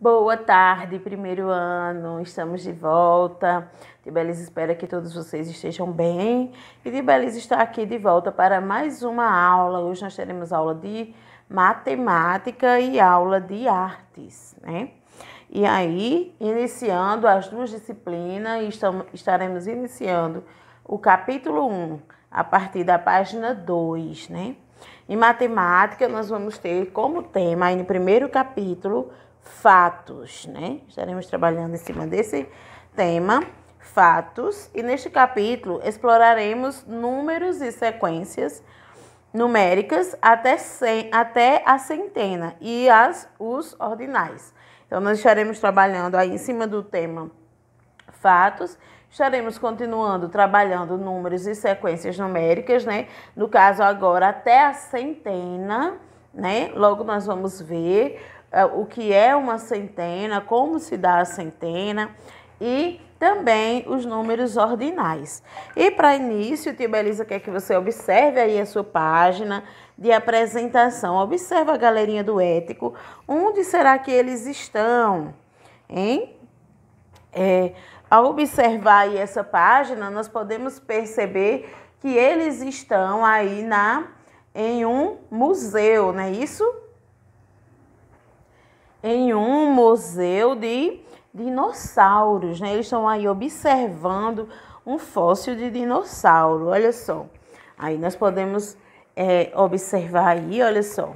Boa tarde, primeiro ano, estamos de volta. Tibelize espera que todos vocês estejam bem. E Tibelize está aqui de volta para mais uma aula. Hoje nós teremos aula de matemática e aula de artes, né? E aí, iniciando as duas disciplinas, estaremos iniciando o capítulo 1, a partir da página 2, né? Em matemática, nós vamos ter como tema, aí no primeiro capítulo, fatos, né? Estaremos trabalhando em cima desse tema, fatos, e neste capítulo exploraremos números e sequências numéricas até a centena e os ordinais. Então, nós estaremos trabalhando aí em cima do tema fatos, estaremos continuando trabalhando números e sequências numéricas, né? No caso agora até a centena, né? Logo nós vamos ver o que é uma centena, como se dá a centena e também os números ordinais. E para início, tia Belisa quer que você observe aí a sua página de apresentação. Observa a galerinha do ético. Onde será que eles estão? Hein? Ao observar aí essa página, nós podemos perceber que eles estão aí em um museu, não é isso? Em um museu de dinossauros, né? Eles estão aí observando um fóssil de dinossauro, olha só. Aí nós podemos observar aí, olha só.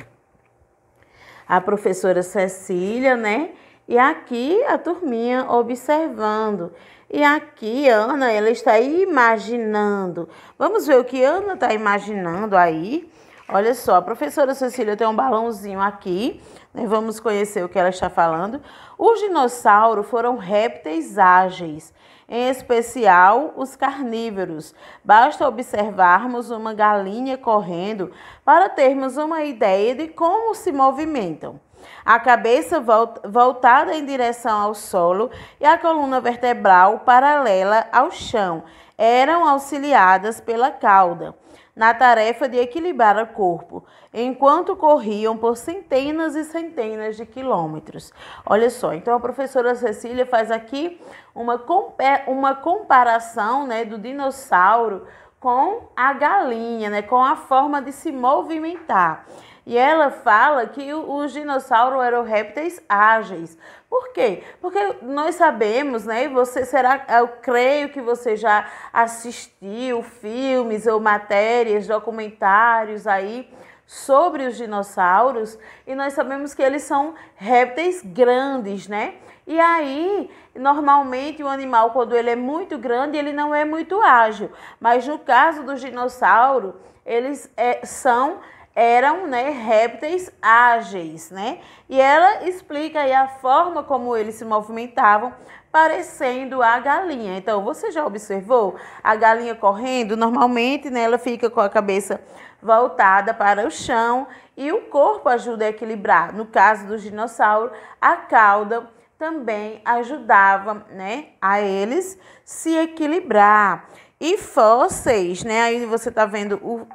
A professora Cecília, né? E aqui a turminha observando. E aqui Ana, ela está imaginando. Vamos ver o que Ana está imaginando aí. Olha só, a professora Cecília tem um balãozinho aqui, né? Vamos conhecer o que ela está falando. Os dinossauros foram répteis ágeis, em especial os carnívoros. Basta observarmos uma galinha correndo para termos uma ideia de como se movimentam. A cabeça voltada em direção ao solo e a coluna vertebral paralela ao chão eram auxiliadas pela cauda na tarefa de equilibrar o corpo, enquanto corriam por centenas e centenas de quilômetros. Olha só, então a professora Cecília faz aqui uma comparação, né, do dinossauro com a galinha, né, com a forma de se movimentar. E ela fala que os dinossauros eram répteis ágeis. Por quê? Porque nós sabemos, né? Eu creio que você já assistiu filmes ou matérias, documentários aí sobre os dinossauros, e nós sabemos que eles são répteis grandes, né? E aí, normalmente o animal, quando ele é muito grande, ele não é muito ágil. Mas no caso dos dinossauros, eles eram, né, répteis ágeis, né? E ela explica aí a forma como eles se movimentavam, parecendo a galinha. Então, você já observou a galinha correndo? Normalmente, né, ela fica com a cabeça voltada para o chão e o corpo ajuda a equilibrar. No caso dos dinossauros, a cauda também ajudava, né, a eles se equilibrar. E fósseis, né? Aí você está vendo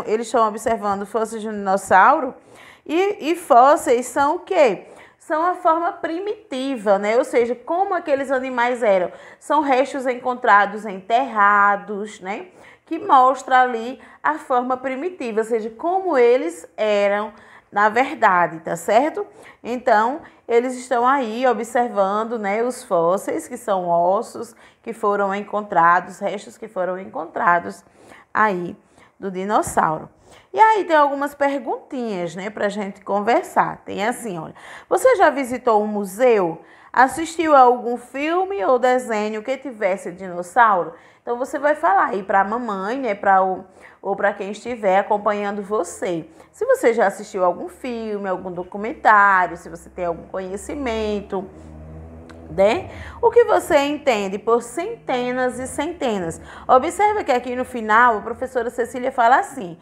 eles estão observando fósseis de um dinossauro e fósseis são o quê? São a forma primitiva, né? Ou seja, como aqueles animais eram. São restos encontrados enterrados, né? Que mostra ali a forma primitiva, ou seja, como eles eram na verdade, tá certo? Então, eles estão aí observando, né, os fósseis, que são ossos que foram encontrados, restos que foram encontrados aí do dinossauro. E aí tem algumas perguntinhas, né, pra gente conversar. Tem assim, olha, você já visitou um museu? Assistiu a algum filme ou desenho que tivesse dinossauro? Então você vai falar aí para a mamãe, né, ou para quem estiver acompanhando você. Se você já assistiu algum filme, algum documentário, se você tem algum conhecimento, né? O que você entende por centenas e centenas? Observa que aqui no final a professora Cecília fala assim,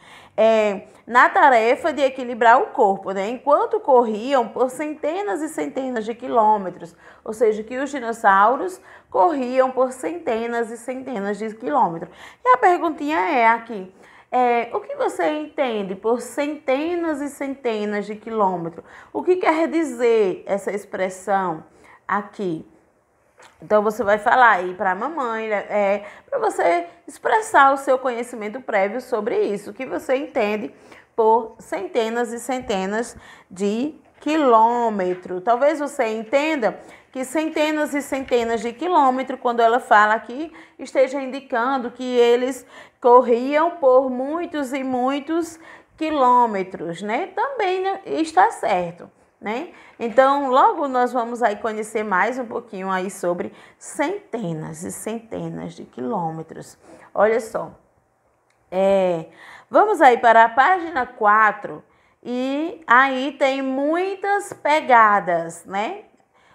na tarefa de equilibrar o corpo, né? Enquanto corriam por centenas e centenas de quilômetros, ou seja, que os dinossauros corriam por centenas e centenas de quilômetros. E a perguntinha é aqui, O que você entende por centenas e centenas de quilômetros? O que quer dizer essa expressão aqui? Então, você vai falar aí para a mamãe, para você expressar o seu conhecimento prévio sobre isso, o que você entende por centenas e centenas de quilômetros. Talvez você entenda que centenas e centenas de quilômetros, quando ela fala aqui, esteja indicando que eles corriam por muitos e muitos quilômetros, né? Também está certo, né? Então, logo nós vamos aí conhecer mais um pouquinho aí sobre centenas e centenas de quilômetros. Olha só, vamos aí para a página 4 e aí tem muitas pegadas, né?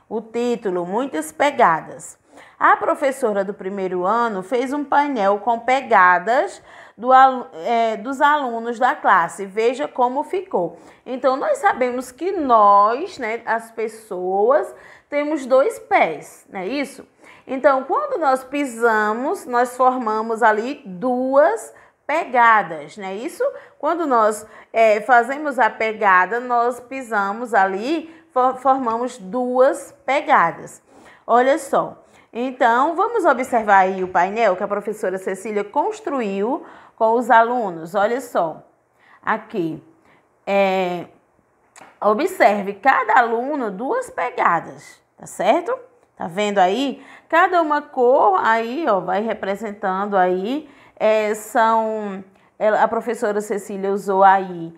O título, muitas pegadas. A professora do primeiro ano fez um painel com pegadas dos alunos da classe. Veja como ficou. Então, nós sabemos que nós, né, as pessoas, temos 2 pés, não é isso? Então, quando nós pisamos, nós formamos ali 2 pegadas, não é isso? Quando nós fazemos a pegada, nós pisamos ali, formamos 2 pegadas. Olha só. Então, vamos observar aí o painel que a professora Cecília construiu com os alunos. Olha só, aqui. Observe, cada aluno 2 pegadas, tá certo? Tá vendo aí? Cada uma cor aí, ó, vai representando aí, a professora Cecília usou aí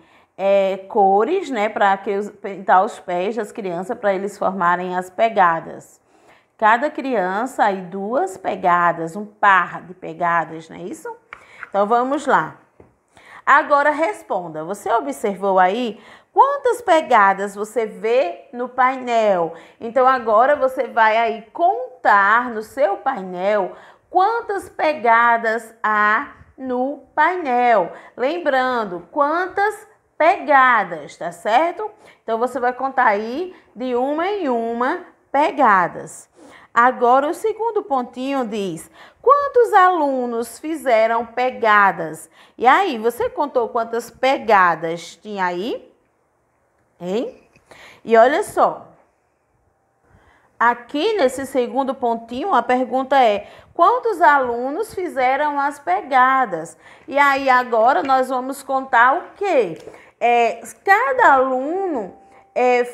cores, né, para pintar os pés das crianças, para eles formarem as pegadas. Cada criança aí 2 pegadas, um par de pegadas, não é isso? Então, vamos lá. Agora, responda. Você observou aí quantas pegadas você vê no painel? Então, agora você vai aí contar no seu painel quantas pegadas há no painel. Lembrando, quantas pegadas, tá certo? Então, você vai contar aí de uma em uma pegadas. Agora, o segundo pontinho diz, quantos alunos fizeram pegadas? E aí, você contou quantas pegadas tinha aí? Hein? E olha só, aqui nesse segundo pontinho, a pergunta é, quantos alunos fizeram as pegadas? E aí, agora, nós vamos contar o quê? Cada aluno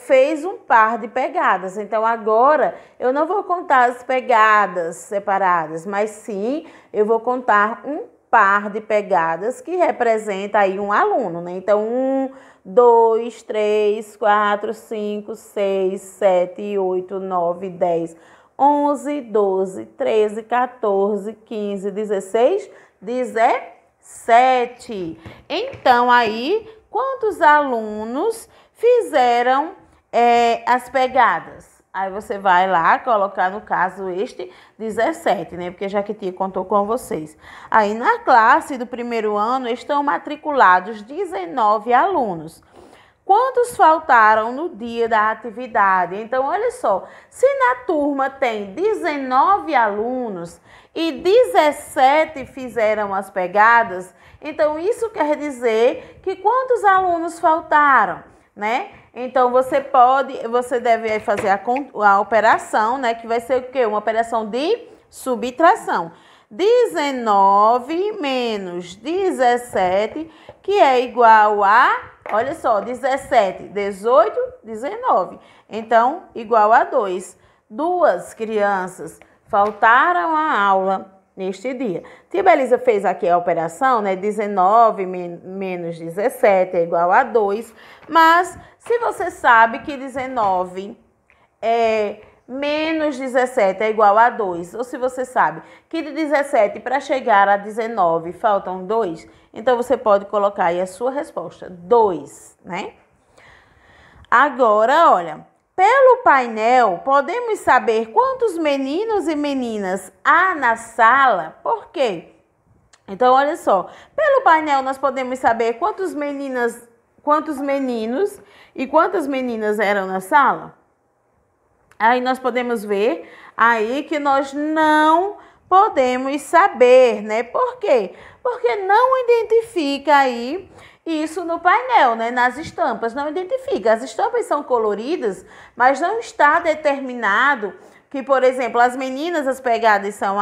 fez um par de pegadas. Então, agora, eu não vou contar as pegadas separadas, mas sim, eu vou contar um par de pegadas que representa aí um aluno, né? Então, 1, 2, 3, 4, 5, 6, 7, 8, 9, 10, 11, 12, 13, 14, 15, 16, 17. Então, aí, quantos alunos fizeram as pegadas? Aí você vai lá colocar, no caso, 17, né? Porque já que tia contou com vocês. Aí na classe do primeiro ano estão matriculados 19 alunos. Quantos faltaram no dia da atividade? Então, olha só, se na turma tem 19 alunos e 17 fizeram as pegadas, então isso quer dizer que quantos alunos faltaram, né? Então, você deve fazer a operação, né? Que vai ser o quê? Uma operação de subtração. 19 menos 17, que é igual a, olha só, 17, 18, 19. Então, igual a 2. 2 crianças faltaram à aula neste dia. Tia Belisa fez aqui a operação, né? 19 menos 17 é igual a 2. Mas, se você sabe que 19 menos 17 é igual a 2, ou se você sabe que de 17 para chegar a 19 faltam 2, então você pode colocar aí a sua resposta, 2, né? Agora, olha, pelo painel, podemos saber quantos meninos e meninas há na sala. Por quê? Então, olha só. Pelo painel, nós podemos saber quantos meninos e quantas meninas eram na sala. Aí nós podemos ver aí que nós não podemos saber, né? Por quê? Porque não identifica aí isso no painel, né? Nas estampas, não identifica. As estampas são coloridas, mas não está determinado que, por exemplo, as meninas, as pegadas são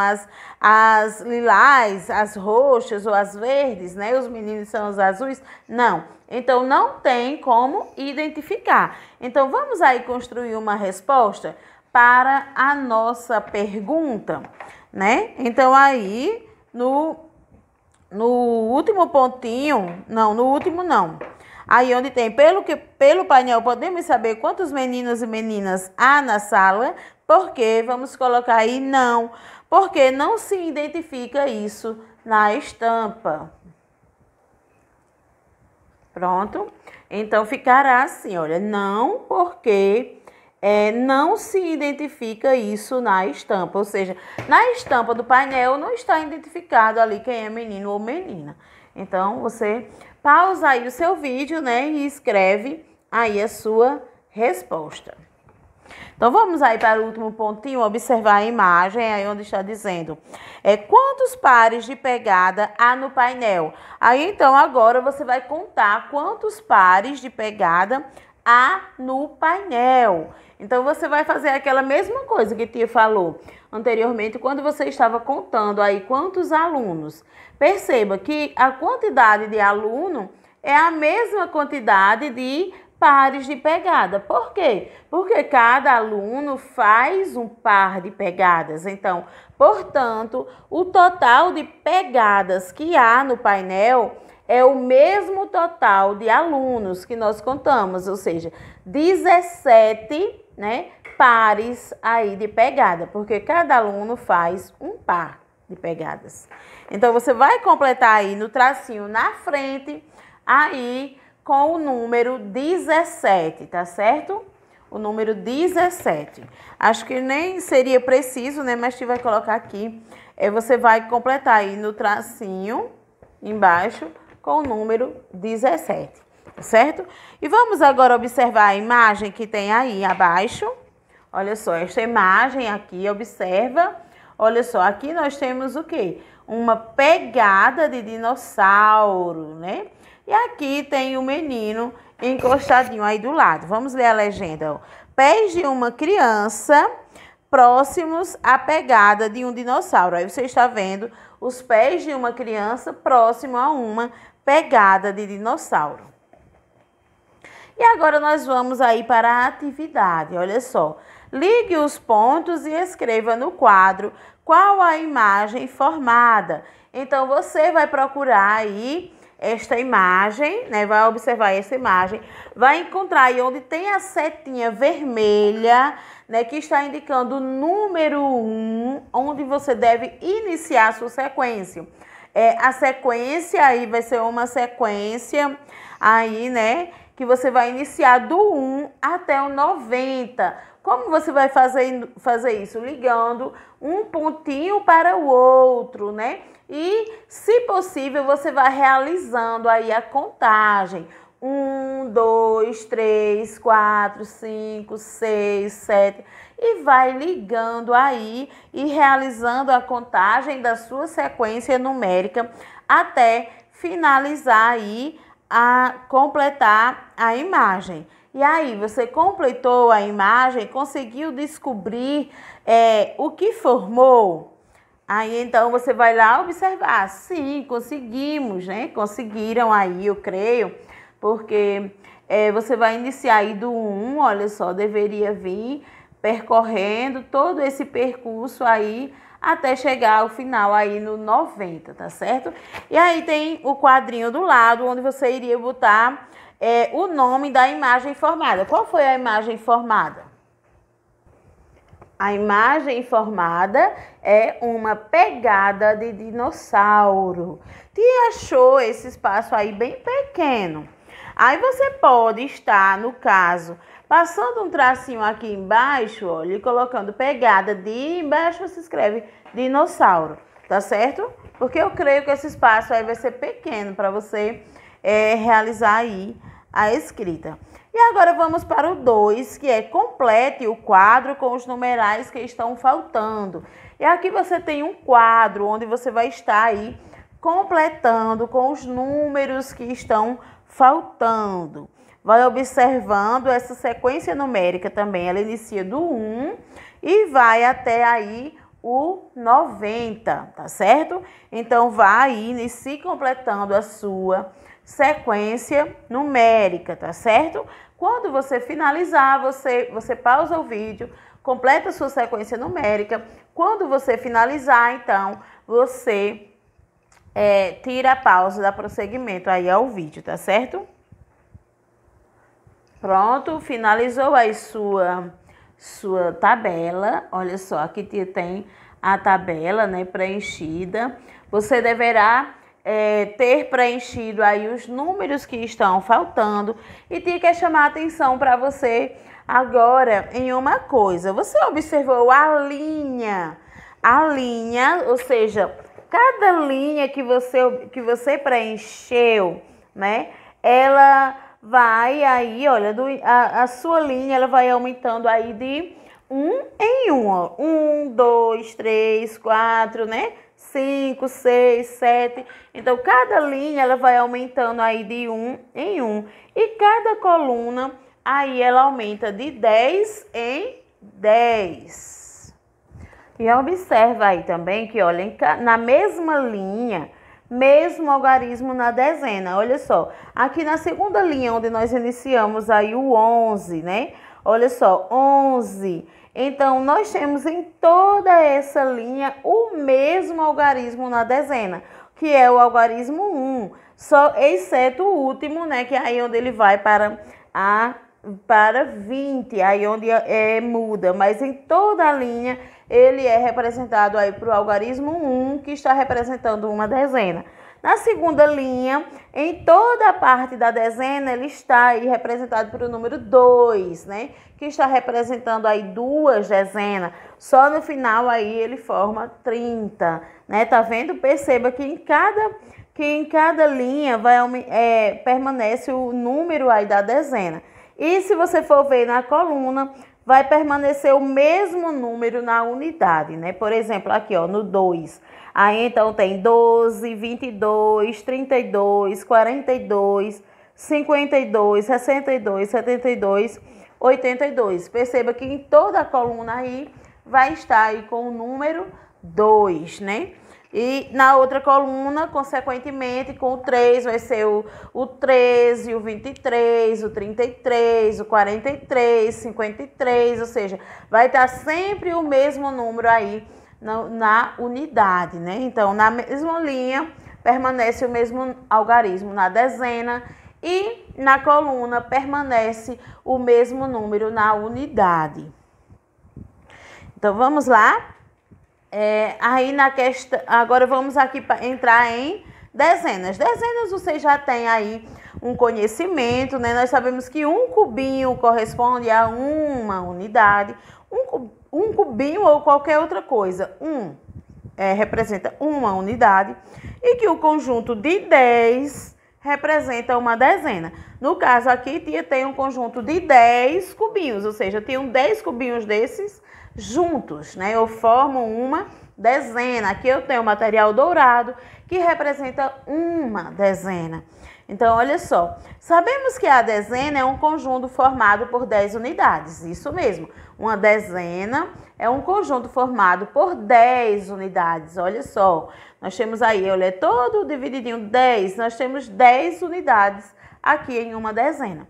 as lilás, as roxas ou as verdes, né? Os meninos são os azuis. Não. Então, não tem como identificar. Então, vamos aí construir uma resposta para a nossa pergunta, né? Então, aí, no último pontinho, não, no último não. Aí onde tem, pelo painel, podemos saber quantos meninos e meninas há na sala, porque vamos colocar aí não, porque não se identifica isso na estampa. Pronto? Então, ficará assim, olha, não, porque não se identifica isso na estampa, ou seja, na estampa do painel não está identificado ali quem é menino ou menina. Então, você pausa aí o seu vídeo, né, e escreve aí a sua resposta. Então, vamos aí para o último pontinho, observar a imagem, aí onde está dizendo quantos pares de pegada há no painel. Aí, então, agora você vai contar quantos pares de pegada há no painel. Então, você vai fazer aquela mesma coisa que a tia falou anteriormente, quando você estava contando aí quantos alunos. Perceba que a quantidade de aluno é a mesma quantidade de pares de pegada. Por quê? Porque cada aluno faz um par de pegadas. Então, portanto, o total de pegadas que há no painel é o mesmo total de alunos que nós contamos, ou seja, 17, né, pares aí de pegada, porque cada aluno faz um par de pegadas. Então, você vai completar aí no tracinho na frente, aí com o número 17, tá certo? O número 17. Acho que nem seria preciso, né, mas a gente vai colocar aqui. Você vai completar aí no tracinho embaixo com o número 17, tá certo? E vamos agora observar a imagem que tem aí abaixo. Olha só, esta imagem aqui, observa. Olha só, aqui nós temos o quê? Uma pegada de dinossauro, né? E aqui tem o menino encostadinho aí do lado. Vamos ler a legenda, ó. Pés de uma criança próximos à pegada de um dinossauro. Aí você está vendo os pés de uma criança próximo a uma pegada de dinossauro. E agora nós vamos aí para a atividade. Olha só. Ligue os pontos e escreva no quadro qual a imagem formada. Então, você vai procurar aí esta imagem, né? Vai observar essa imagem, vai encontrar aí onde tem a setinha vermelha, né? Que está indicando o número 1, onde você deve iniciar a sua sequência. A sequência aí vai ser uma sequência aí, né? Que você vai iniciar do 1 até o 90. Como você vai fazer isso? Ligando um pontinho para o outro, né? E, se possível, você vai realizando aí a contagem. 1, 2, 3, 4, 5, 6, 7. E vai ligando aí e realizando a contagem da sua sequência numérica até finalizar aí a completar a imagem. E aí, você completou a imagem, conseguiu descobrir o que formou? Aí, então, você vai lá observar. Sim, conseguimos, né? Conseguiram aí, eu creio, porque você vai iniciar aí do 1, olha só, deveria vir percorrendo todo esse percurso aí até chegar ao final aí no 90, tá certo? E aí tem o quadrinho do lado, onde você iria botar o nome da imagem formada. Qual foi a imagem formada? A imagem formada é uma pegada de dinossauro. Tia achou esse espaço aí bem pequeno. Aí você pode estar, no caso, passando um tracinho aqui embaixo, olha, e colocando pegada de embaixo, você escreve dinossauro, tá certo? Porque eu creio que esse espaço aí vai ser pequeno para você realizar aí a escrita. E agora vamos para o 2, que é complete o quadro com os numerais que estão faltando. E aqui você tem um quadro onde você vai estar aí completando com os números que estão faltando. Vai observando essa sequência numérica também. Ela inicia do 1 e vai até aí o 90, tá certo? Então, vai inicie completando a sua sequência numérica, tá certo? Quando você finalizar, você pausa o vídeo, completa a sua sequência numérica. Quando você finalizar, então, você tira a pausa, dá prosseguimento aí ao vídeo, tá certo? Pronto, finalizou aí sua tabela. Olha só, aqui tem a tabela, né, preenchida. Você deverá ter preenchido aí os números que estão faltando e tem que chamar a atenção para você agora em uma coisa. Você observou a linha, ou seja, cada linha que você preencheu, né, ela vai aí, olha, a sua linha ela vai aumentando aí de 1 em 1, ó. 1, 2, 3, 4, né? 5, 6, 7. Então, cada linha ela vai aumentando aí de 1 em 1. E cada coluna aí ela aumenta de 10 em 10. E observa aí também que, olha, na mesma linha, mesmo algarismo na dezena. Olha só, aqui na segunda linha onde nós iniciamos aí o 11, né? Olha só, 11. Então, nós temos em toda essa linha o mesmo algarismo na dezena, que é o algarismo 1, só exceto o último, né? Que é aí onde ele vai para 20, aí onde muda, mas em toda a linha ele é representado aí para o algarismo 1, que está representando uma dezena. Na segunda linha, em toda a parte da dezena, ele está aí representado por o número 2, né? Que está representando aí 2 dezenas. Só no final aí ele forma 30, né? Tá vendo? Perceba que em cada linha permanece o número aí da dezena. E se você for ver na coluna, vai permanecer o mesmo número na unidade, né? Por exemplo, aqui, ó, no 2. Aí, então, tem 12, 22, 32, 42, 52, 62, 72, 82. Perceba que em toda a coluna aí vai estar aí com o número 2, né? E na outra coluna, consequentemente, com o 3, vai ser o 13, o 23, o 33, o 43, 53, ou seja, vai estar sempre o mesmo número aí na unidade, né? Então, na mesma linha, permanece o mesmo algarismo na dezena e na coluna permanece o mesmo número na unidade. Então, vamos lá. Aí na questão, agora vamos aqui entrar em dezenas. Dezenas você já tem aí um conhecimento, né? Nós sabemos que um cubinho corresponde a uma unidade, um cubinho ou qualquer outra coisa, representa uma unidade e que o conjunto de 10 representa uma dezena. No caso aqui, tem um conjunto de 10 cubinhos, ou seja, tinham 10 cubinhos desses juntos, né? Eu formo uma dezena. Aqui eu tenho o material dourado, que representa uma dezena. Então, olha só, sabemos que a dezena é um conjunto formado por 10 unidades, isso mesmo. Uma dezena é um conjunto formado por 10 unidades, olha só. Nós temos aí, olha, todo divididinho 10, nós temos 10 unidades aqui em uma dezena.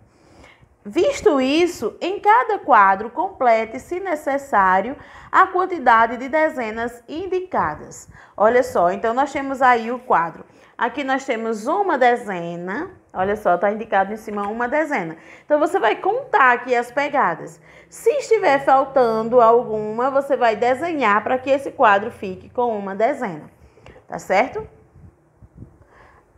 Visto isso, em cada quadro complete, se necessário, a quantidade de dezenas indicadas. Olha só, então nós temos aí o quadro. Aqui nós temos uma dezena, olha só, está indicado em cima uma dezena. Então, você vai contar aqui as pegadas. Se estiver faltando alguma, você vai desenhar para que esse quadro fique com uma dezena, tá certo?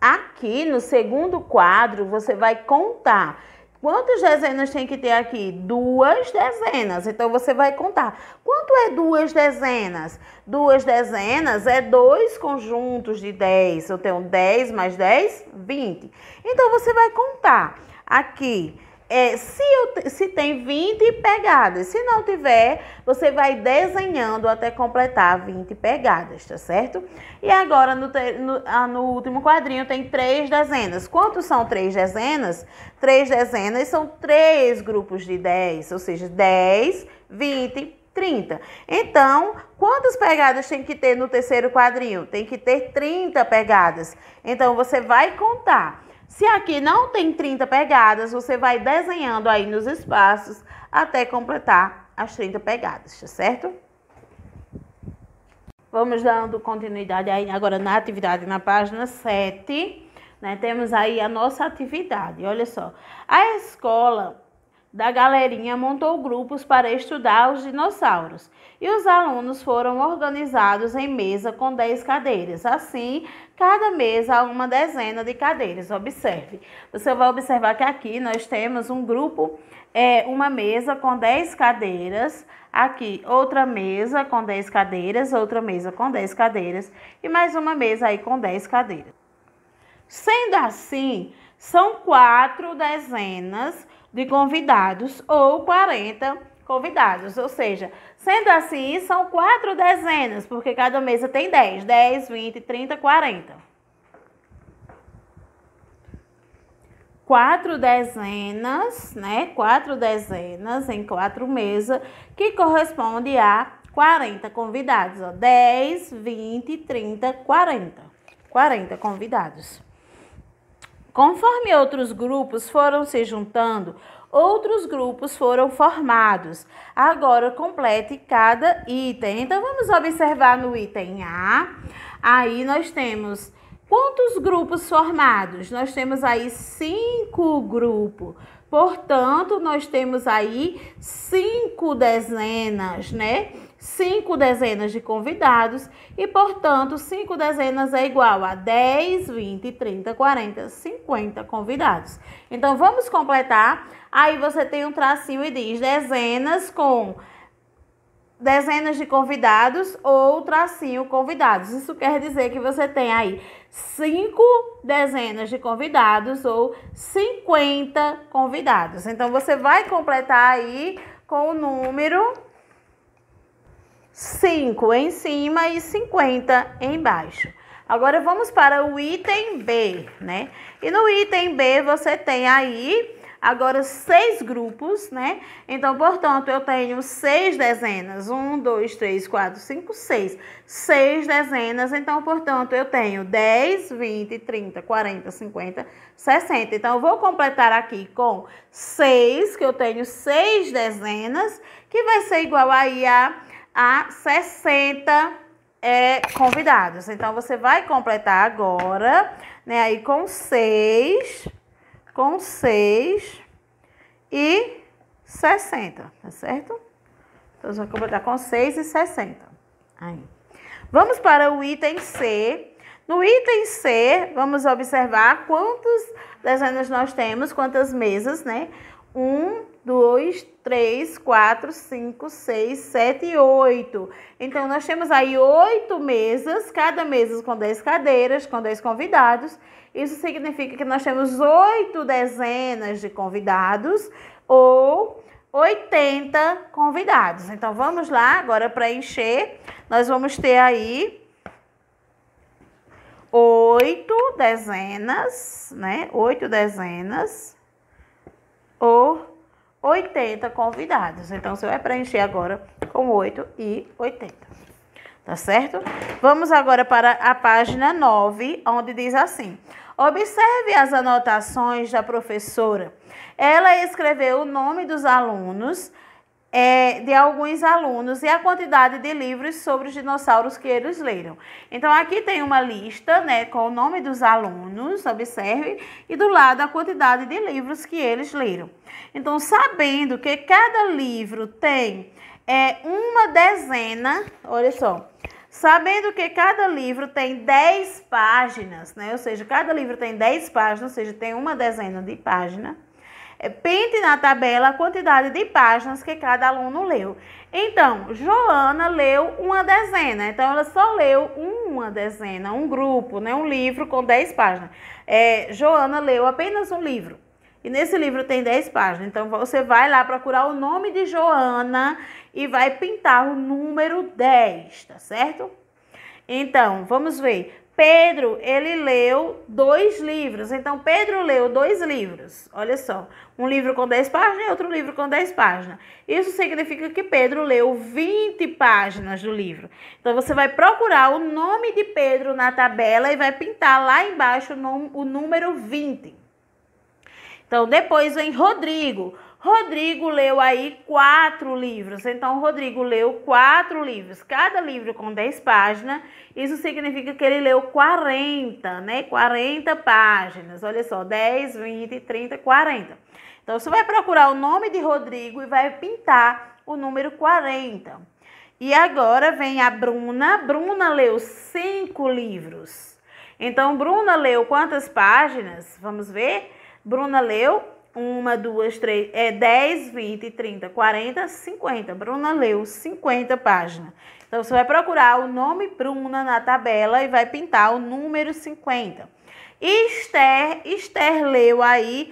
Aqui no segundo quadro, você vai contar. Quantas dezenas tem que ter aqui? 2 dezenas. Então, você vai contar. Quanto é 2 dezenas? 2 dezenas é 2 conjuntos de 10. Eu tenho 10 mais 10, 20. Então, você vai contar aqui se tem 20 pegadas. Se não tiver, você vai desenhando até completar 20 pegadas, tá certo? E agora, no último quadrinho, tem 3 dezenas. Quantos são 3 dezenas? 3 dezenas são 3 grupos de 10, ou seja, 10, 20, 30. Então, quantas pegadas tem que ter no terceiro quadrinho? Tem que ter 30 pegadas. Então, você vai contar. Se aqui não tem 30 pegadas, você vai desenhando aí nos espaços até completar as 30 pegadas, tá certo? Vamos dando continuidade aí agora na atividade na página 7, né? Temos aí a nossa atividade, olha só. A escola da galerinha montou grupos para estudar os dinossauros e os alunos foram organizados em mesa com 10 cadeiras. Assim, cada mesa há uma dezena de cadeiras. Observe. Você vai observar que aqui nós temos um grupo, uma mesa com 10 cadeiras. Aqui, outra mesa com 10 cadeiras, outra mesa com 10 cadeiras e mais uma mesa aí com 10 cadeiras. Sendo assim, são 4 dezenas de convidados ou 40 convidados, ou seja, sendo assim, são 4 dezenas, porque cada mesa tem 10, 10, 20, 30, 40. 4 dezenas, né? 4 dezenas em 4 mesas, que corresponde a 40 convidados, ó. 10, 20, 30, 40. 40 convidados. Conforme outros grupos foram se juntando, outros grupos foram formados. Agora, complete cada item. Então, vamos observar no item A. Aí, nós temos quantos grupos formados? Nós temos aí 5 grupos. Portanto, nós temos aí 5 dezenas, né? 5 dezenas de convidados e, portanto, 5 dezenas é igual a 10, 20, 30, 40, 50 convidados. Então, vamos completar. Aí, você tem um tracinho e diz dezenas com dezenas de convidados ou tracinho convidados. Isso quer dizer que você tem aí 5 dezenas de convidados ou 50 convidados. Então, você vai completar aí com o número 5 em cima e 50 embaixo. Agora, vamos para o item B, né? E no item B, você tem aí agora 6 grupos, né? Então, portanto, eu tenho 6 dezenas. 1, 2, 3, 4, 5, 6. 6 dezenas. Então, portanto, eu tenho 10, 20, 30, 40, 50, 60. Então, eu vou completar aqui com 6, que eu tenho 6 dezenas, que vai ser igual aí a 60 convidados. Então, você vai completar agora, né? Aí com 6 e 60, tá certo? Então, você vai completar com 6 e 60. Aí. Vamos para o item C. No item C, vamos observar quantas dezenas nós temos, quantas mesas, né? 1, 2, 3, 4, 5, 6, 7 e 8. Então, nós temos aí 8 mesas, cada mesa com 10 cadeiras, com 10 convidados. Isso significa que nós temos 8 dezenas de convidados ou 80 convidados. Então, vamos lá agora preencher. Nós vamos ter aí 8 dezenas, né? 8 dezenas ou 80 convidados. Então, você vai preencher agora com 8 e 80. Tá certo? Vamos agora para a página 9, onde diz assim: observe as anotações da professora. Ela escreveu o nome dos alunos, de alguns alunos e a quantidade de livros sobre os dinossauros que eles leram. Então, aqui tem uma lista, né, com o nome dos alunos, observe, e do lado a quantidade de livros que eles leram. Então, sabendo que cada livro tem uma dezena, olha só, sabendo que cada livro tem 10 páginas, né, ou seja, cada livro tem 10 páginas, ou seja, tem uma dezena de páginas, pinte na tabela a quantidade de páginas que cada aluno leu. Então, Joana leu uma dezena. Então, ela só leu uma dezena, um grupo, né? Um livro com 10 páginas. Joana leu apenas um livro. E nesse livro tem 10 páginas. Então, você vai lá procurar o nome de Joana e vai pintar o número 10, tá certo? Então, vamos ver. Pedro, ele leu 2 livros. Então, Pedro leu 2 livros. Olha só, um livro com 10 páginas e outro livro com 10 páginas. Isso significa que Pedro leu 20 páginas do livro. Então, você vai procurar o nome de Pedro na tabela e vai pintar lá embaixo o número 20. Então, depois vem Rodrigo. Rodrigo leu aí 4 livros. Então, Rodrigo leu 4 livros. Cada livro com 10 páginas. Isso significa que ele leu 40, né? 40 páginas. Olha só, 10, 20, 30, 40. Então, você vai procurar o nome de Rodrigo e vai pintar o número 40. E agora vem a Bruna. Bruna leu 5 livros. Então, Bruna leu quantas páginas? Vamos ver. Bruna leu 1, 2, 3, 10, 20, 30, 40, 50. Bruna leu 50 páginas. Então, você vai procurar o nome Bruna na tabela e vai pintar o número 50. Esther leu aí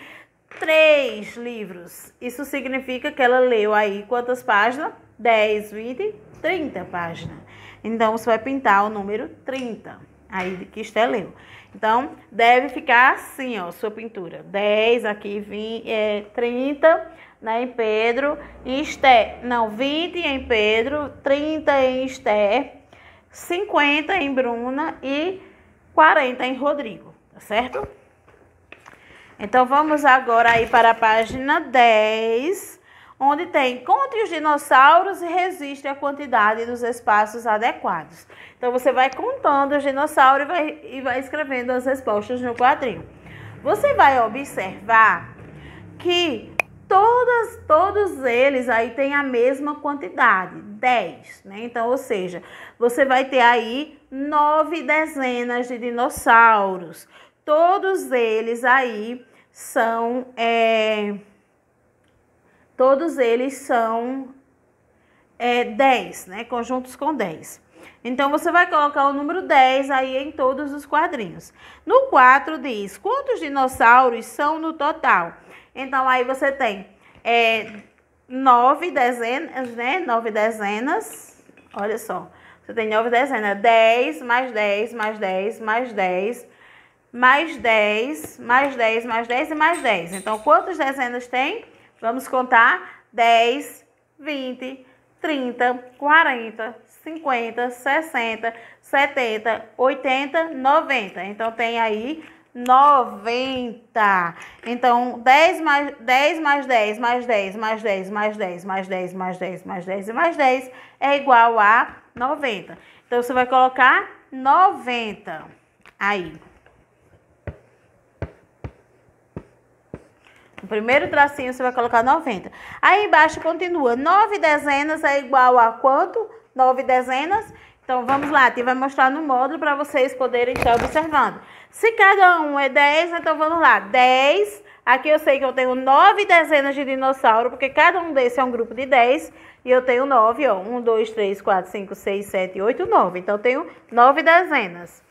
3 livros. Isso significa que ela leu aí quantas páginas? 10, 20, 30 páginas. Então, você vai pintar o número 30 aí que Esther leu. Então, deve ficar assim, ó, sua pintura. 10, aqui 20, 30, né, em Pedro, em Esther. Não, 20 em Pedro, 30 em Esther, 50 em Bruna e 40 em Rodrigo, tá certo? Então, vamos agora aí para a página 10, onde tem conte os dinossauros e registre a quantidade dos espaços adequados. Então, você vai contando os dinossauros e vai escrevendo as respostas no quadrinho. Você vai observar que todos eles aí têm a mesma quantidade, 10, né? Então, ou seja, você vai ter aí 9 dezenas de dinossauros. Todos eles aí são... Todos eles são 10, né? Conjuntos com 10. Então, você vai colocar o número 10 aí em todos os quadrinhos. No 4 diz, quantos dinossauros são no total? Então, aí você tem 9 dezenas, né? 9 dezenas, olha só. Você tem 9 dezenas, 10 mais 10 mais 10 mais 10 mais 10 mais 10 mais 10 e mais 10. Então, quantas dezenas tem? Vamos contar 10, 20, 30, 40, 50, 60, 70, 80, 90. Então, tem aí 90. Então, 10 mais 10 mais 10 mais 10 mais 10 mais 10 mais 10 mais 10 mais 10 e mais 10 é igual a 90. Então, você vai colocar 90 aí. No primeiro tracinho, você vai colocar 90. Aí embaixo continua. 9 dezenas é igual a quanto? 9 dezenas. Então, vamos lá. Vai mostrar no módulo para vocês poderem estar observando. Se cada um é 10, então vamos lá. 10. Aqui eu sei que eu tenho 9 dezenas de dinossauro, porque cada um desses é um grupo de 10. E eu tenho 9, ó. 1, 2, 3, 4, 5, 6, 7, 8, 9. Então, eu tenho 9 dezenas.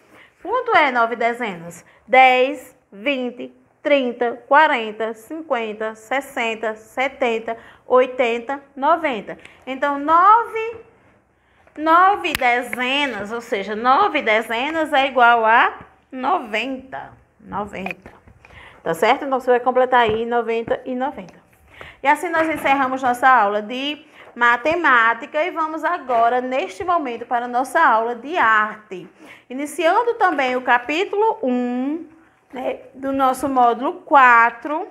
Quanto é 9 dezenas? 10, 20, 30, 40, 50, 60, 70, 80, 90. Então, 9 dezenas, ou seja, 9 dezenas é igual a 90. 90. Tá certo? Então, você vai completar aí 90 e 90. E assim nós encerramos nossa aula de matemática e vamos agora, neste momento, para a nossa aula de arte. Iniciando também o capítulo 1, né, do nosso módulo 4.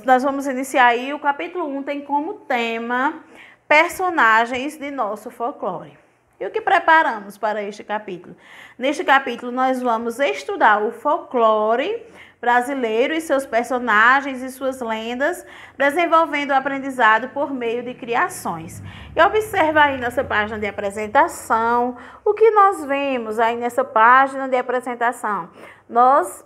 Nós vamos iniciar aí, o capítulo 1 tem como tema personagens de nosso folclore. E o que preparamos para este capítulo? Neste capítulo nós vamos estudar o folclore brasileiro e seus personagens e suas lendas, desenvolvendo o aprendizado por meio de criações. E observa aí nessa página de apresentação, o que nós vemos aí nessa página de apresentação. Nós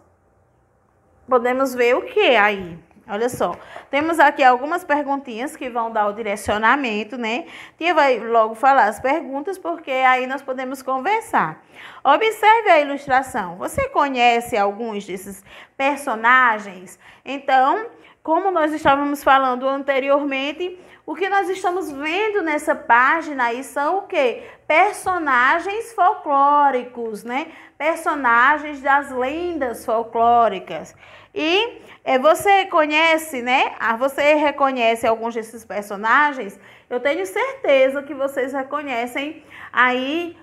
podemos ver o que aí? Olha só, temos aqui algumas perguntinhas que vão dar o direcionamento, né? Tia vai logo falar as perguntas, porque aí nós podemos conversar. Observe a ilustração. Você conhece alguns desses personagens? Então, como nós estávamos falando anteriormente, o que nós estamos vendo nessa página aí são o quê? Personagens folclóricos, né? Personagens das lendas folclóricas. E você conhece, né? Você reconhece alguns desses personagens? Eu tenho certeza que vocês reconhecem aí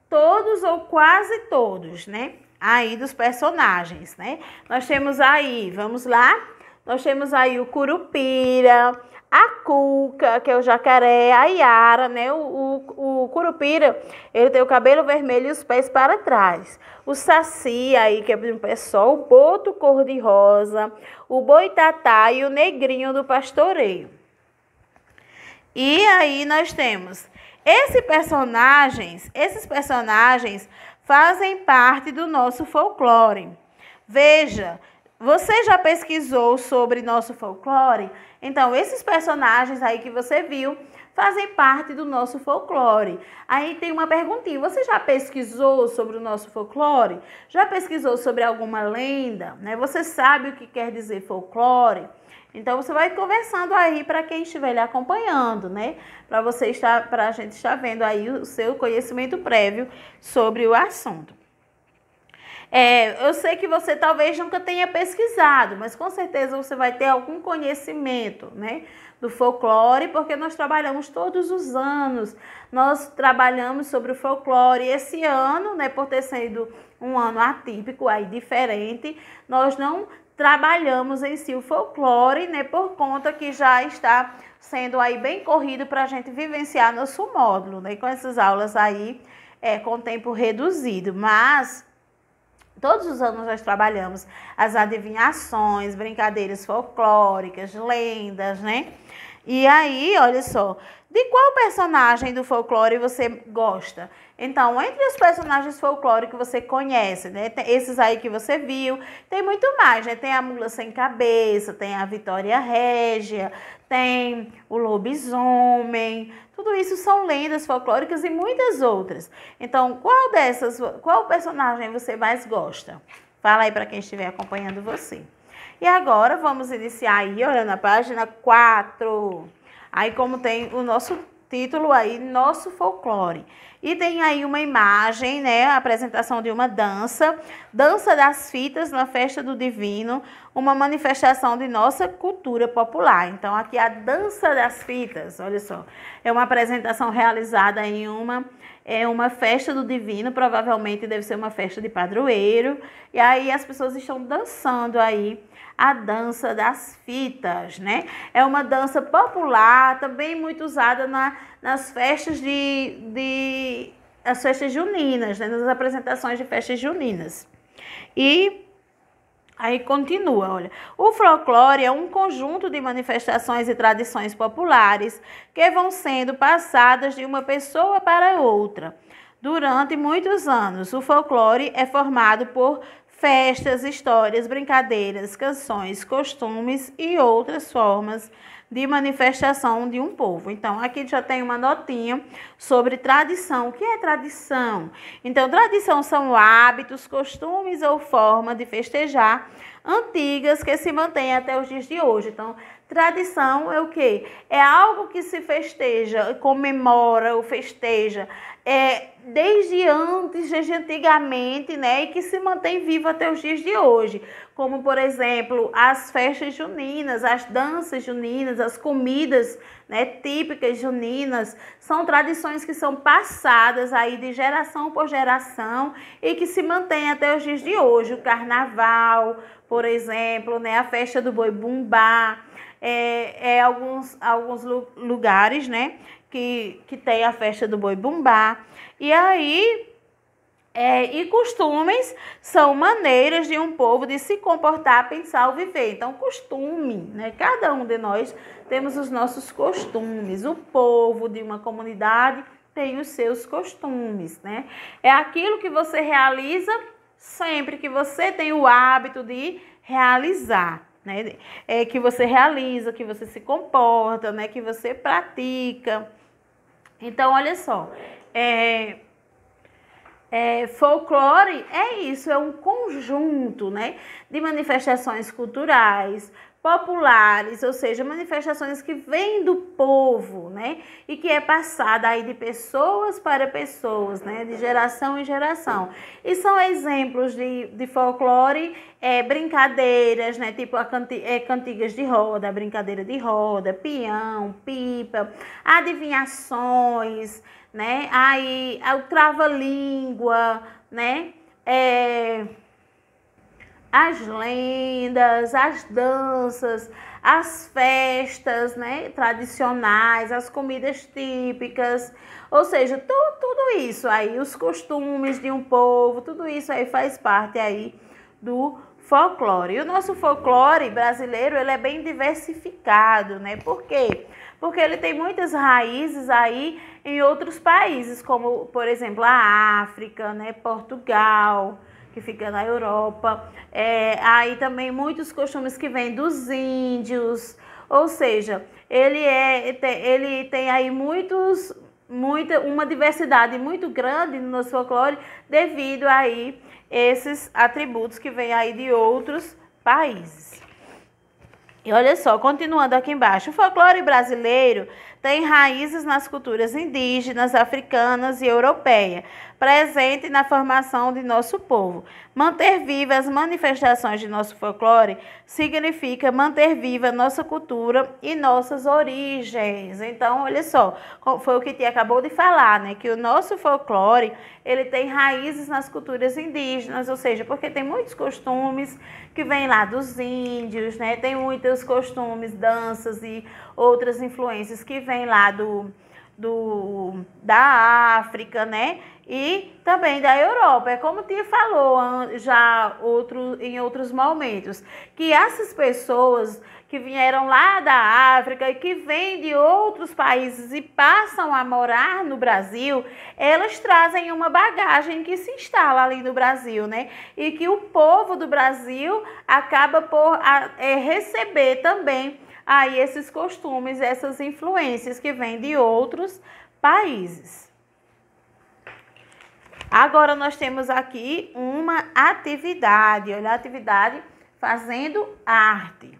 todos ou quase todos, né? Aí dos personagens, né? Nós temos aí, vamos lá? Nós temos aí o Curupira, a Cuca, que é o jacaré, a Iara, né? O Curupira, ele tem o cabelo vermelho e os pés para trás. O Saci, aí, que é de um pé só, o Boto cor-de-rosa, o Boitatá e o Negrinho do Pastoreio. E aí nós temos esses personagens fazem parte do nosso folclore. Veja, você já pesquisou sobre nosso folclore? Então, esses personagens aí que você viu fazem parte do nosso folclore. Aí tem uma perguntinha, você já pesquisou sobre o nosso folclore? Já pesquisou sobre alguma lenda? Né? Você sabe o que quer dizer folclore? Então, você vai conversando aí para quem estiver lhe acompanhando, né? Para a gente estar vendo aí o seu conhecimento prévio sobre o assunto. Eu sei que você talvez nunca tenha pesquisado, mas com certeza você vai ter algum conhecimento, né, do folclore, porque nós trabalhamos todos os anos, nós trabalhamos sobre o folclore. Esse ano, né, por ter sido um ano atípico, aí diferente, nós não trabalhamos em si o folclore, né, por conta que já está sendo aí bem corrido para a gente vivenciar nosso módulo, né, com essas aulas aí com tempo reduzido, mas todos os anos nós trabalhamos as adivinhações, brincadeiras folclóricas, lendas, né? E aí, olha só, de qual personagem do folclore você gosta? Então, entre os personagens folclóricos que você conhece, né? Tem esses aí que você viu, tem muito mais, né? Tem a Mula Sem Cabeça, tem a Vitória Régia, tem o lobisomem. Tudo isso são lendas folclóricas e muitas outras. Então, qual personagem você mais gosta? Fala aí para quem estiver acompanhando você. E agora vamos iniciar aí, olha, na página 4. Aí como tem o nosso título aí, Nosso Folclore. E tem aí uma imagem, né, a apresentação de uma dança das fitas na Festa do Divino, uma manifestação de nossa cultura popular. Então, aqui a dança das fitas, olha só, é uma apresentação realizada em uma festa do Divino, provavelmente deve ser uma festa de padroeiro, e aí as pessoas estão dançando aí a dança das fitas, né? É uma dança popular, também muito usada nas festas as festas juninas, né? Nas apresentações de festas juninas. E aí continua, olha. O folclore é um conjunto de manifestações e tradições populares que vão sendo passadas de uma pessoa para outra. Durante muitos anos, o folclore é formado por festas, histórias, brincadeiras, canções, costumes e outras formas de manifestação de um povo. Então, aqui já tem uma notinha sobre tradição. O que é tradição? Então, tradição são hábitos, costumes ou forma de festejar antigas que se mantêm até os dias de hoje. Então, tradição é o quê? É algo que se festeja, comemora ou festeja desde antigamente, né, e que se mantém vivo até os dias de hoje, como, por exemplo, as festas juninas, as danças juninas, as comidas, né, típicas juninas, são tradições que são passadas aí de geração por geração e que se mantêm até os dias de hoje. O carnaval, por exemplo, né, a festa do Boi-Bumbá, alguns lugares, né, que tem a festa do Boi-Bumbá. E aí, e costumes são maneiras de um povo de se comportar, pensar ou viver. Então, costume, né? Cada um de nós temos os nossos costumes. O povo de uma comunidade tem os seus costumes, né? É aquilo que você realiza sempre que você tem o hábito de realizar. né? Que você realiza, que você se comporta, né? Que você pratica. Então, olha só, folclore é isso, é um conjunto, né, de manifestações culturais, populares, ou seja, manifestações que vêm do povo, né, e que é passada aí de pessoas para pessoas, né, de geração em geração. E são exemplos de folclore, brincadeiras, né, tipo cantigas de roda, brincadeira de roda, peão, pipa, adivinhações, né? Aí o trava-língua, né? As lendas, as danças, as festas, né? Tradicionais, as comidas típicas, ou seja, tudo isso aí, os costumes de um povo, tudo isso aí faz parte aí do folclore. E o nosso folclore brasileiro, ele é bem diversificado, né? Por quê? Porque ele tem muitas raízes aí em outros países, como, por exemplo, a África, né? Portugal, que fica na Europa. Aí também muitos costumes que vêm dos índios, ou seja, ele tem aí uma diversidade muito grande no nosso folclore devido aí esses atributos que vêm aí de outros países. E olha só, continuando aqui embaixo, o folclore brasileiro tem raízes nas culturas indígenas, africanas e europeia, presente na formação de nosso povo. Manter vivas as manifestações de nosso folclore significa manter viva nossa cultura e nossas origens. Então, olha só, foi o que Tia acabou de falar, né? Que o nosso folclore, ele tem raízes nas culturas indígenas, ou seja, porque tem muitos costumes que vêm lá dos índios, né? Tem muitos costumes, danças e outras influências que vêm lá da África, né? E também da Europa. É como Tia falou já em outros momentos, que essas pessoas que vieram lá da África e que vêm de outros países e passam a morar no Brasil, elas trazem uma bagagem que se instala ali no Brasil, né? E que o povo do Brasil acaba por receber também aí esses costumes, essas influências que vêm de outros países. Agora nós temos aqui uma atividade, olha a atividade fazendo arte.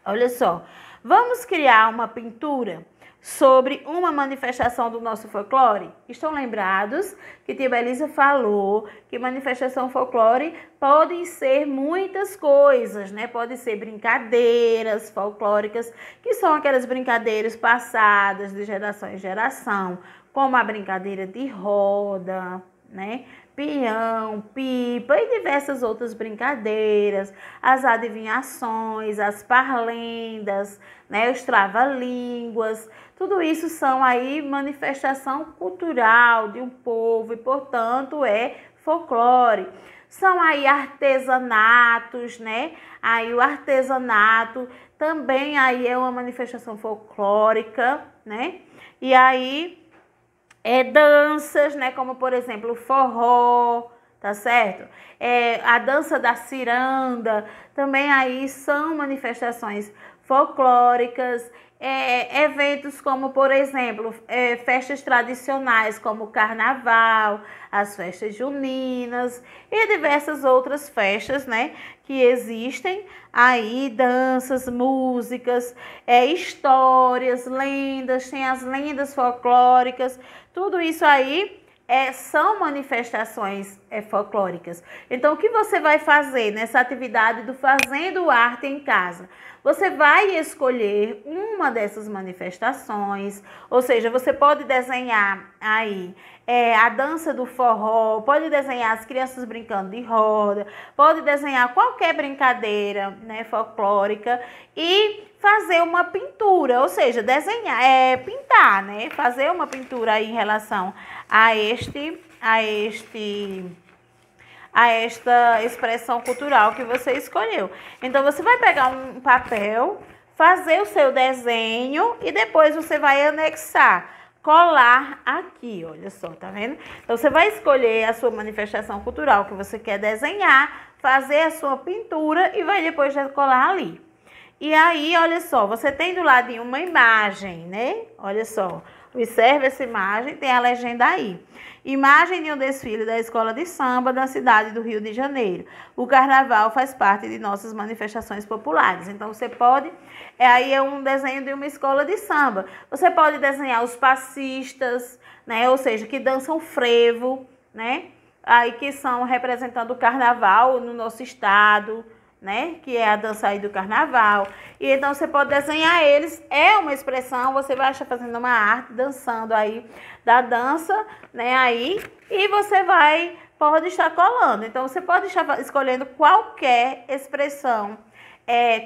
Olha só, vamos criar uma pintura sobre uma manifestação do nosso folclore? Estão lembrados que Tia Belisa falou que manifestação folclore podem ser muitas coisas, né? Pode ser brincadeiras folclóricas, que são aquelas brincadeiras passadas de geração em geração, como a brincadeira de roda, né? Peão, pipa e diversas outras brincadeiras, as adivinhações, as parlendas, né? Os trava-línguas, tudo isso são aí manifestação cultural de um povo e, portanto, é folclore. São aí artesanatos, né? Aí o artesanato também aí é uma manifestação folclórica, né? E aí danças, né? Como, por exemplo, o forró, tá certo? A dança da ciranda, também aí são manifestações folclóricas. Eventos como, por exemplo, festas tradicionais como o carnaval, as festas juninas e diversas outras festas, né, que existem aí, danças, músicas, histórias, lendas, tem as lendas folclóricas, tudo isso aí são manifestações folclóricas. Então, o que você vai fazer nessa atividade do Fazendo Arte em Casa? Você vai escolher uma dessas manifestações, ou seja, você pode desenhar aí a dança do forró, pode desenhar as crianças brincando de roda, pode desenhar qualquer brincadeira, né, folclórica e fazer uma pintura, ou seja, desenhar, pintar, né, fazer uma pintura aí em relação a esta expressão cultural que você escolheu. Então, você vai pegar um papel, fazer o seu desenho e depois você vai anexar, colar aqui, olha só, tá vendo? Então, você vai escolher a sua manifestação cultural que você quer desenhar, fazer a sua pintura e vai depois decolar ali. E aí, olha só, você tem do ladinho uma imagem, né? Olha só, observe essa imagem, tem a legenda aí. Imagem de um desfile da escola de samba da cidade do Rio de Janeiro. O carnaval faz parte de nossas manifestações populares. Então, você pode... Aí é um desenho de uma escola de samba. Você pode desenhar os passistas, né? Ou seja, que dançam frevo, né? Aí que são representando o carnaval no nosso estado, né? Que é a dança aí do carnaval. E então você pode desenhar eles, é uma expressão, você vai estar fazendo uma arte, dançando aí da dança, né? Aí, e você pode estar colando. Então você pode estar escolhendo qualquer expressão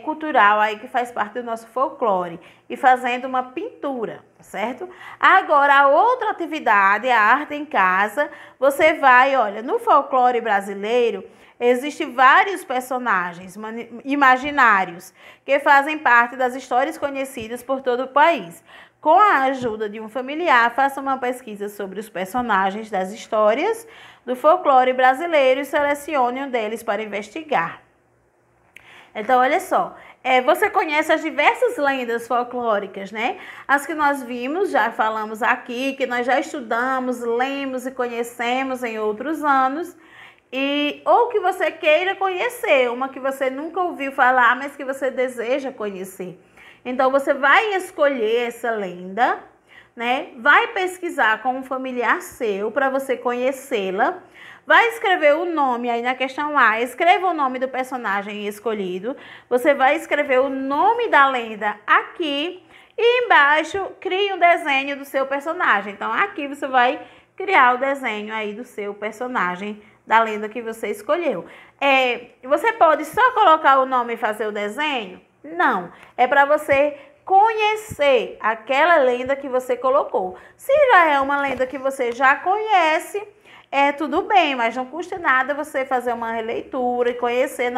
cultural aí que faz parte do nosso folclore e fazendo uma pintura, certo? Agora, a outra atividade, a arte em casa, você vai, olha, no folclore brasileiro, existem vários personagens imaginários que fazem parte das histórias conhecidas por todo o país. Com a ajuda de um familiar, faça uma pesquisa sobre os personagens das histórias do folclore brasileiro e selecione um deles para investigar. Então, olha só, você conhece as diversas lendas folclóricas, né? As que nós vimos, já falamos aqui, que nós já estudamos, lemos e conhecemos em outros anos. Ou que você queira conhecer, uma que você nunca ouviu falar, mas que você deseja conhecer. Então, você vai escolher essa lenda, né? Vai pesquisar com um familiar seu para você conhecê-la. Vai escrever o nome aí na questão A, escreva o nome do personagem escolhido. Você vai escrever o nome da lenda aqui e embaixo crie um desenho do seu personagem. Então, aqui você vai criar o desenho aí do seu personagem da lenda que você escolheu. Você pode só colocar o nome e fazer o desenho? Não, é para você conhecer aquela lenda que você colocou. Se já é uma lenda que você já conhece, tudo bem, mas não custa nada você fazer uma releitura e conhecer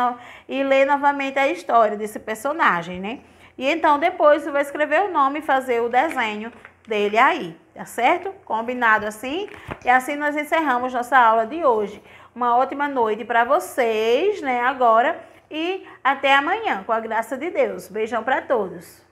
e ler novamente a história desse personagem, né? E então depois você vai escrever o nome e fazer o desenho dele aí, tá certo? Combinado assim? E assim nós encerramos nossa aula de hoje. Uma ótima noite para vocês, né, agora, e até amanhã, com a graça de Deus. Beijão para todos.